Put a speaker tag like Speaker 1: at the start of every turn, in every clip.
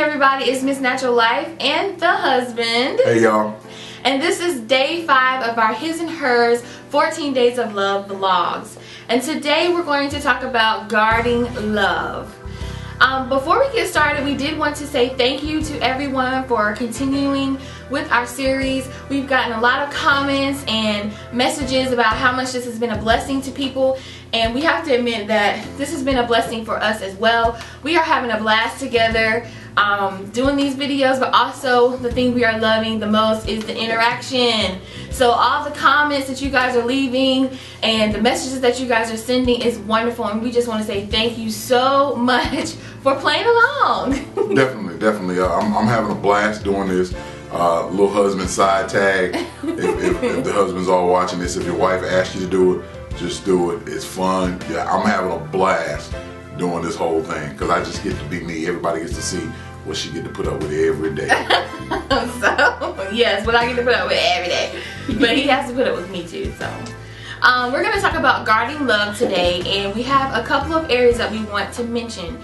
Speaker 1: everybody, it's Miss Natural Life and the husband.
Speaker 2: Hey y'all.
Speaker 1: And this is day 5 of our His and Hers 14 Days of Love vlogs. And today we're going to talk about guarding love. Before we get started, we did want to say thank you to everyone for continuing with our series. We've gotten a lot of comments and messages about how much this has been a blessing to people, and we have to admit that this has been a blessing for us as well. We are having a blast together doing these videos, but also the thing we are loving the most is the interaction. So all the comments that you guys are leaving and the messages that you guys are sending is wonderful, and we just want to say thank you so much for playing along.
Speaker 2: Definitely. I'm having a blast doing this. Little husband side tag. If the husbands are watching this, if your wife asks you to do it, just do it. It's fun. Yeah, I'm having a blast doing this whole thing because I just get to be me. Everybody gets to see what she get to put up with every day.
Speaker 1: So yes, what I get to put up with every day, but he has to put up with me too. So we're going to talk about guarding love today, and we have a couple of areas that we want to mention.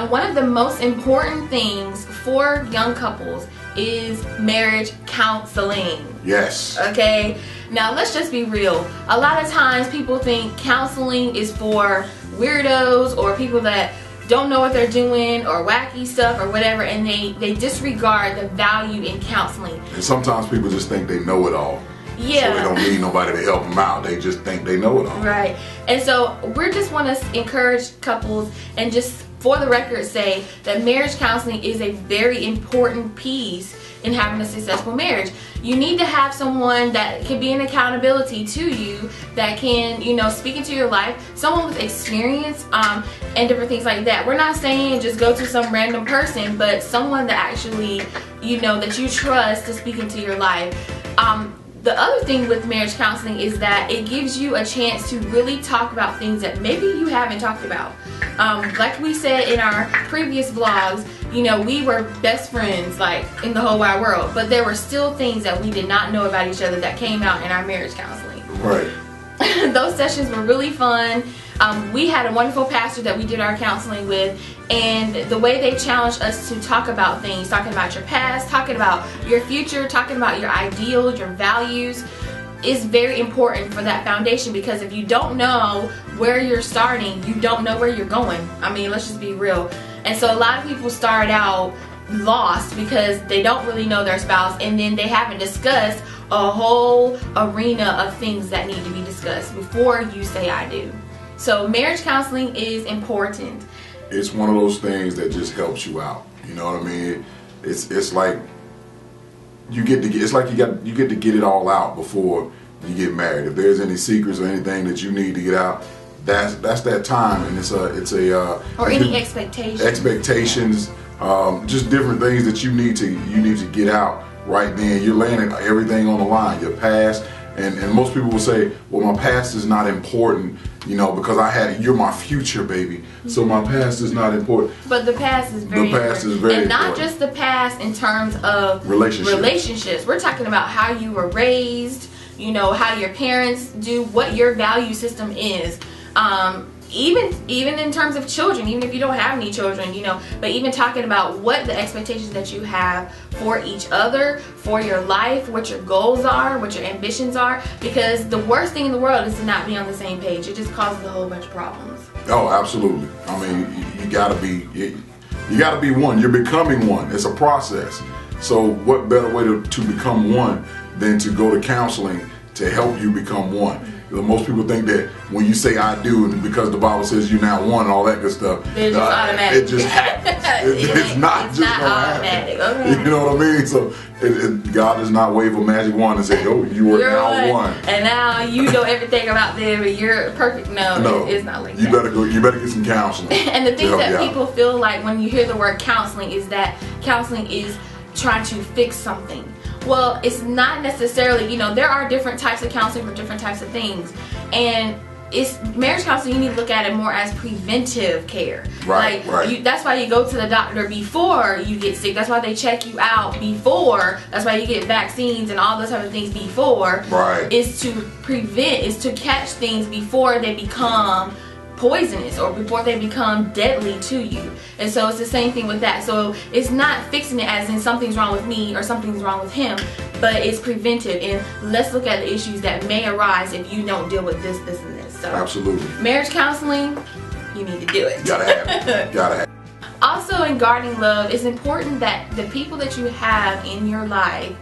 Speaker 1: One of the most important things for young couples is marriage counseling.
Speaker 2: Yes.
Speaker 1: Okay, now let's just be real. A lot of times people think counseling is for weirdos or people that don't know what they're doing or wacky stuff or whatever, and they disregard the value in counseling.
Speaker 2: And sometimes people just think they know it all.
Speaker 1: Yeah.
Speaker 2: So they don't need nobody to help them out. They just think they know it all.
Speaker 1: Right. And so we just want to encourage couples and just for the record say that marriage counseling is a very important piece in having a successful marriage. You need to have someone that can be an accountability to you, that can, you know, speak into your life, someone with experience and different things like that. We're not saying just go to some random person, but someone that actually, you know, that you trust to speak into your life. The other thing with marriage counseling is that it gives you a chance to really talk about things that maybe you haven't talked about. Like we said in our previous vlogs, you know, we were best friends like in the whole wide world, but there were still things that we did not know about each other that came out in our marriage counseling.
Speaker 2: Right.
Speaker 1: Those sessions were really fun. We had a wonderful pastor that we did our counseling with, and the way they challenged us to talk about things, talking about your past, talking about your future, talking about your ideals, your values, is very important for that foundation, because if you don't know where you're starting, you don't know where you're going. I mean, let's just be real. And so a lot of people start out lost because they don't really know their spouse, and then they haven't discussed a whole arena of things that need to be discussed before you say I do. So marriage counseling is important.
Speaker 2: It's one of those things that just helps you out. You know what I mean? It's like you get to get it all out before you get married. If there's any secrets or anything that you need to get out, that's that time, and it's a
Speaker 1: or any expectations,
Speaker 2: just different things that you need to get out right then. You're laying everything on the line, your past, and most people will say, well, my past is not important, you know, because I had it. You're my future, baby, so my past is not important.
Speaker 1: But the past is very important. And not just the past in terms of relationships. We're talking about how you were raised, you know, how your parents do, what your value system is. Even in terms of children, even if you don't have any children, you know, but even talking about what the expectations that you have for each other, for your life, what your goals are, what your ambitions are, because the worst thing in the world is to not be on the same page. It just causes a whole bunch of problems.
Speaker 2: Oh, absolutely. I mean, you gotta be one. You're becoming one. It's a process. So what better way to become one than to go to counseling to help you become one? Most people think that when you say I do, and because the Bible says you now one and all that good stuff,
Speaker 1: it's just automatic.
Speaker 2: It just happens. It's not automatic. Okay. You know what I mean? So God does not wave a magic wand and say, "Oh, you are now one,
Speaker 1: and now you know everything about them, and you're perfect." No, it's not like that.
Speaker 2: You better get some counseling.
Speaker 1: And the thing that people feel like when you hear the word counseling is that counseling is trying to fix something. Well, it's not necessarily, you know, there are different types of counseling for different types of things. And it's marriage counseling, you need to look at it more as preventive care.
Speaker 2: Right.
Speaker 1: That's why you go to the doctor before you get sick. That's why they check you out before. That's why you get vaccines and all those type of things before.
Speaker 2: Right.
Speaker 1: Is to prevent, is to catch things before they become poisonous or before they become deadly to you. And so it's the same thing with that. So it's not fixing it as in something's wrong with me or something's wrong with him, but it's preventive. And let's look at the issues that may arise if you don't deal with this, this, and this. So
Speaker 2: absolutely.
Speaker 1: Marriage counseling, you need to do it.
Speaker 2: Gotta have it. Gotta have it.
Speaker 1: Also, in guarding love, it's important that the people that you have in your life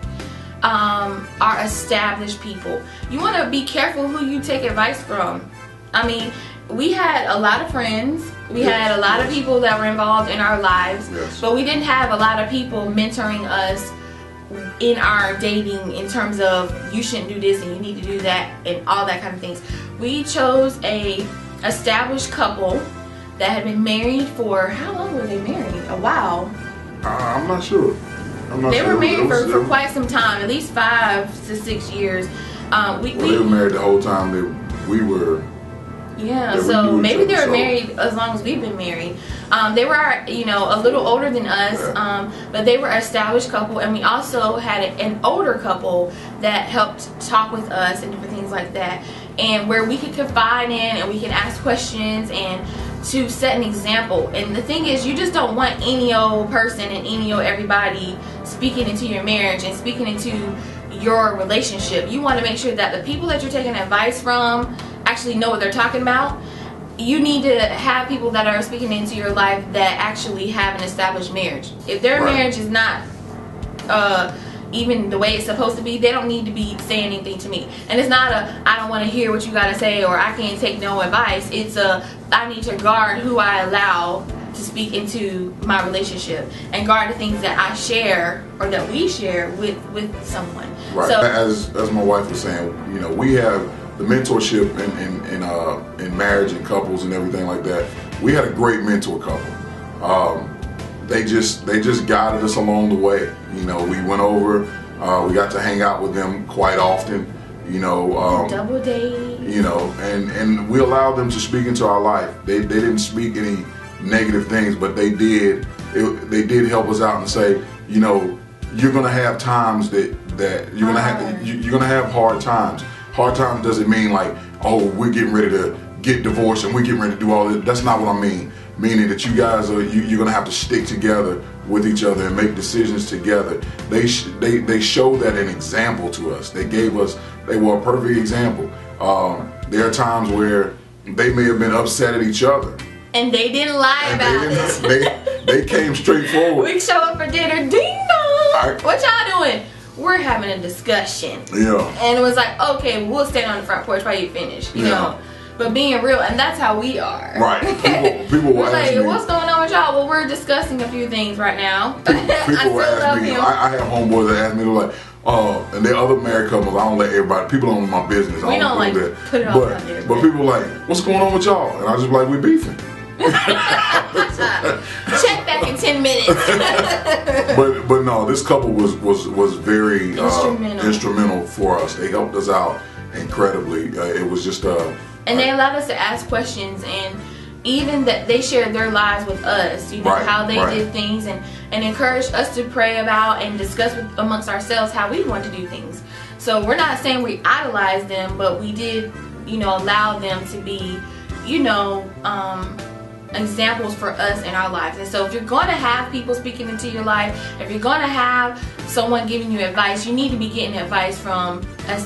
Speaker 1: are established people. You want to be careful who you take advice from. I mean, we had a lot of friends. We had a lot of people that were involved in our lives, but we didn't have a lot of people mentoring us in our dating in terms of you shouldn't do this and you need to do that and all that kind of things. We chose a established couple that had been married for, how long were they married? A while.
Speaker 2: I'm not sure.
Speaker 1: They were married for quite some time, at least 5 to 6 years.
Speaker 2: They were married the whole time that we were.
Speaker 1: Yeah, so maybe they were married as long as we've been married. They were, you know, a little older than us, but they were an established couple, and we also had an older couple that helped talk with us and different things like that, and where we could confide in and we can ask questions and to set an example. And the thing is, you just don't want any old person and any old everybody speaking into your marriage and speaking into your relationship. You want to make sure that the people that you're taking advice from actually know what they're talking about. You need to have people that are speaking into your life that actually have an established marriage. If their marriage is not even the way it's supposed to be, they don't need to be saying anything to me. And it's not a I don't want to hear what you gotta say or I can't take no advice. It's a I need to guard who I allow to speak into my relationship and guard the things that I share or that we share with someone.
Speaker 2: Right. So, as my wife was saying, you know, we have the mentorship in marriage and couples and everything like that. We had a great mentor couple. They just guided us along the way. You know, we went over, we got to hang out with them quite often. You know,
Speaker 1: double date.
Speaker 2: You know, and we allowed them to speak into our life. They didn't speak any negative things, but they did help us out and say, you know, you're gonna have times that you're gonna have hard times. Hard times doesn't mean like, oh, we're getting ready to get divorced and we're getting ready to do all this. That's not what I mean. Meaning that you guys you're gonna have to stick together with each other and make decisions together. They showed that an example to us. They were a perfect example. There are times where they may have been upset at each other.
Speaker 1: And they didn't lie about it.
Speaker 2: They came straight forward.
Speaker 1: We show up for dinner, ding dong. What y'all doing? We're having a discussion.
Speaker 2: Yeah.
Speaker 1: And it was like, okay, we'll stand on the front porch while you finish, you know. But being real, and that's how we are.
Speaker 2: Right. People will ask me,
Speaker 1: what's going on with y'all? Well, we're discussing a few things right now.
Speaker 2: People will ask me. I have homeboys that ask me, they're like, and there are other married couples. I don't let everybody. People don't know my business.
Speaker 1: We don't like
Speaker 2: that.
Speaker 1: Put it all out there.
Speaker 2: But people are like, what's going on with y'all? And I just be like, we beefing.
Speaker 1: Check back in 10 minutes.
Speaker 2: but no, this couple was very instrumental for us. They helped us out incredibly. It was just
Speaker 1: and they allowed us to ask questions, and even that they shared their lives with us, you know, how they did things, and encouraged us to pray about and discuss amongst ourselves how we want to do things. So we're not saying we idolize them, but we did, you know, allow them to be, you know, examples for us in our lives. And so if you're going to have people speaking into your life, if you're going to have someone giving you advice, you need to be getting advice from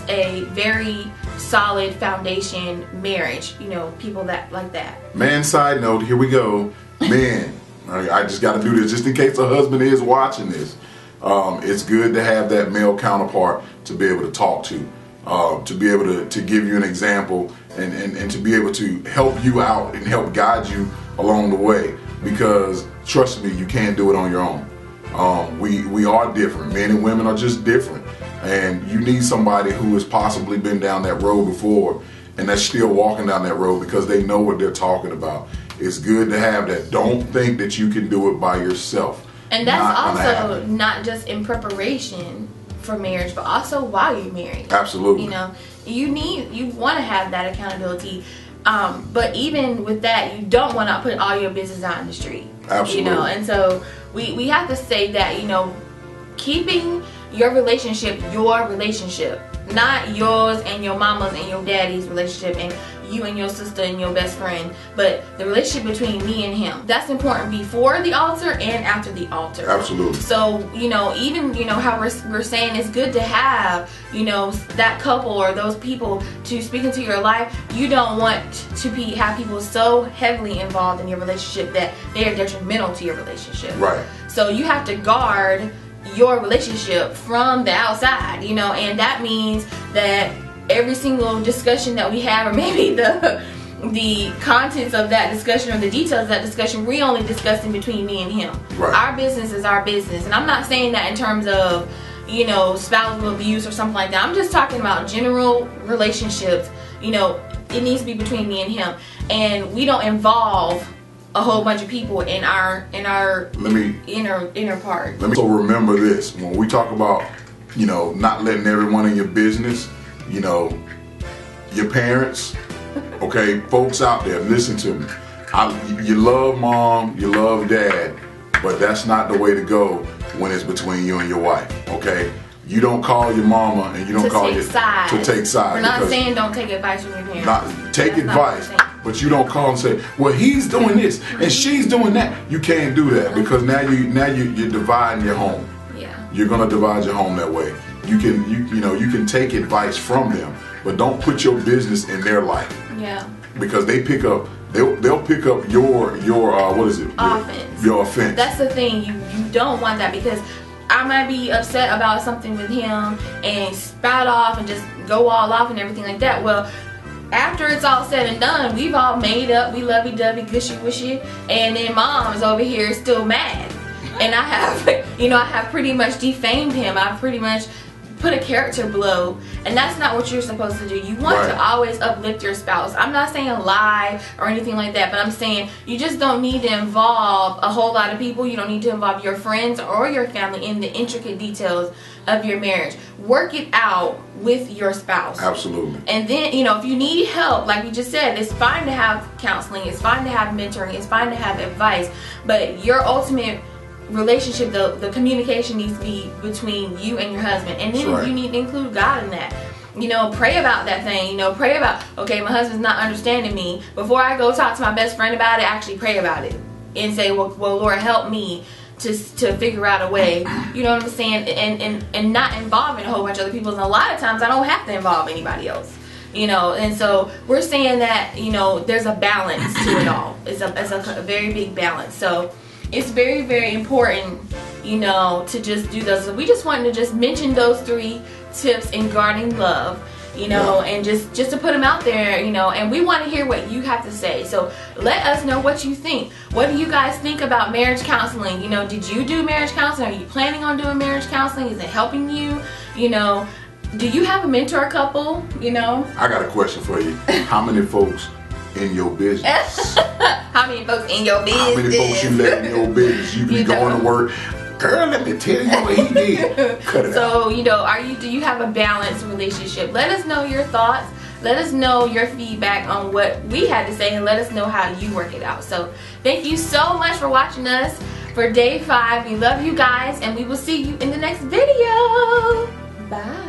Speaker 1: a very solid foundation marriage, you know, people that like that.
Speaker 2: Man, side note, here we go. Men, I just got to do this just in case the husband is watching this. It's good to have that male counterpart to be able to talk to be able to give you an example and to be able to help you out and help guide you along the way, because trust me, you can't do it on your own. We are different. Men and women are just different, and you need somebody who has possibly been down that road before and that's still walking down that road because they know what they're talking about. It's good to have that. Don't think that you can do it by yourself.
Speaker 1: And that's also not just in preparation for marriage, but also while you're married.
Speaker 2: Absolutely.
Speaker 1: You know, you want to have that accountability. But even with that, you don't want to put all your business out in the street.
Speaker 2: Absolutely.
Speaker 1: You know, and so we have to say that, you know, keeping your relationship, not yours and your mama's and your daddy's relationship and you and your sister and your best friend, but the relationship between me and him. That's important before the altar and after the altar.
Speaker 2: Absolutely.
Speaker 1: So, you know, even, you know, how we're saying it's good to have, you know, that couple or those people to speak into your life. You don't want to have people so heavily involved in your relationship that they are detrimental to your relationship.
Speaker 2: Right.
Speaker 1: So you have to guard your relationship from the outside, you know, and that means that every single discussion that we have, or maybe the contents of that discussion or the details of that discussion, we only discussing between me and him.
Speaker 2: Right.
Speaker 1: Our business is our business. And I'm not saying that in terms of, you know, spousal abuse or something like that. I'm just talking about general relationships. You know, it needs to be between me and him. And we don't involve a whole bunch of people in our inner part.
Speaker 2: Let me so remember this. When we talk about, you know, not letting everyone in your business, you know, your parents, okay, folks out there, listen to me. You love mom, you love dad, but that's not the way to go when it's between you and your wife, okay? You don't call your mama and you don't call your to take sides.
Speaker 1: We're not saying don't take advice from your parents.
Speaker 2: Take advice, but you don't call and say, well, he's doing this and she's doing that. You can't do that because now you're dividing your home.
Speaker 1: Yeah.
Speaker 2: You're gonna divide your home that way. You can take advice from them, but don't put your business in their life.
Speaker 1: Yeah.
Speaker 2: Because they'll pick up your what is it?
Speaker 1: Offense.
Speaker 2: Your offense.
Speaker 1: That's the thing. You don't want that, because I might be upset about something with him and spout off and just go all off and everything like that. Well, after it's all said and done, we've all made up, we lovey-dovey, gushy-wishy, and then mom is over here still mad. And I have pretty much defamed him. I've pretty much put a character blow, and that's not what you're supposed to do. You want to always uplift your spouse. I'm not saying lie or anything like that, but I'm saying you just don't need to involve a whole lot of people. You don't need to involve your friends or your family in the intricate details of your marriage. Work it out with your spouse.
Speaker 2: Absolutely.
Speaker 1: And then, you know, if you need help, like we just said, it's fine to have counseling, it's fine to have mentoring, it's fine to have advice, but your ultimate relationship, the communication needs to be between you and your husband, and then you need to include God in that. You know, pray about that thing. You know, pray about, okay, my husband's not understanding me. Before I go talk to my best friend about it, actually pray about it and say, well Lord, help me to figure out a way. You know what I'm saying? And not involving a whole bunch of other people. And a lot of times I don't have to involve anybody else. You know, and so we're saying that, you know, there's a balance to it all. It's a very big balance. So it's very, very important, you know, to just do those. So we just wanted to just mention those 3 tips in guarding love, you know, and just to put them out there, you know, and we want to hear what you have to say. So let us know what you think. What do you guys think about marriage counseling? You know, did you do marriage counseling? Are you planning on doing marriage counseling? Is it helping you? You know, do you have a mentor couple? You know,
Speaker 2: I got a question for you. How many folks in your business?
Speaker 1: How many folks in your business?
Speaker 2: How many folks you let in your business? You be going to work. Girl, let me tell you what he did. Cut it out.
Speaker 1: So, you know, do you have a balanced relationship? Let us know your thoughts. Let us know your feedback on what we had to say, and let us know how you work it out. So, thank you so much for watching us for day 5. We love you guys, and we will see you in the next video. Bye.